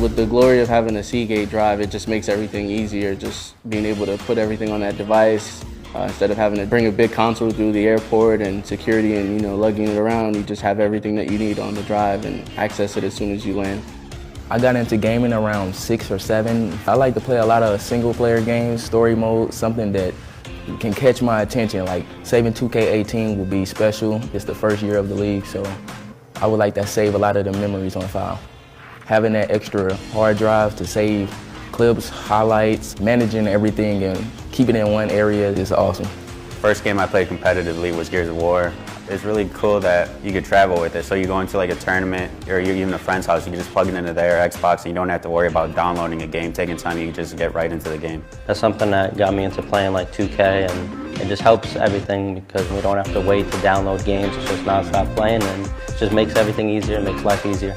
With the glory of having a Seagate drive, it just makes everything easier, just being able to put everything on that device. Instead of having to bring a big console through the airport and security and lugging it around, you just have everything that you need on the drive and access it as soon as you land. I got into gaming around 6 or 7. I like to play a lot of single-player games, story mode, something that can catch my attention. Like saving 2K18 would be special. It's the first year of the league, so I would like to save a lot of the memories on file. Having that extra hard drive to save clips, highlights, managing everything and keeping it in one area is awesome. First game I played competitively was Gears of War. It's really cool that you could travel with it. So you go into like a tournament or you're even a friend's house, you can just plug it into their Xbox and you don't have to worry about downloading a game, taking time, you can just get right into the game. That's something that got me into playing like 2K, and it just helps everything because we don't have to wait to download games. It's just non-stop playing and it just makes everything easier, makes life easier.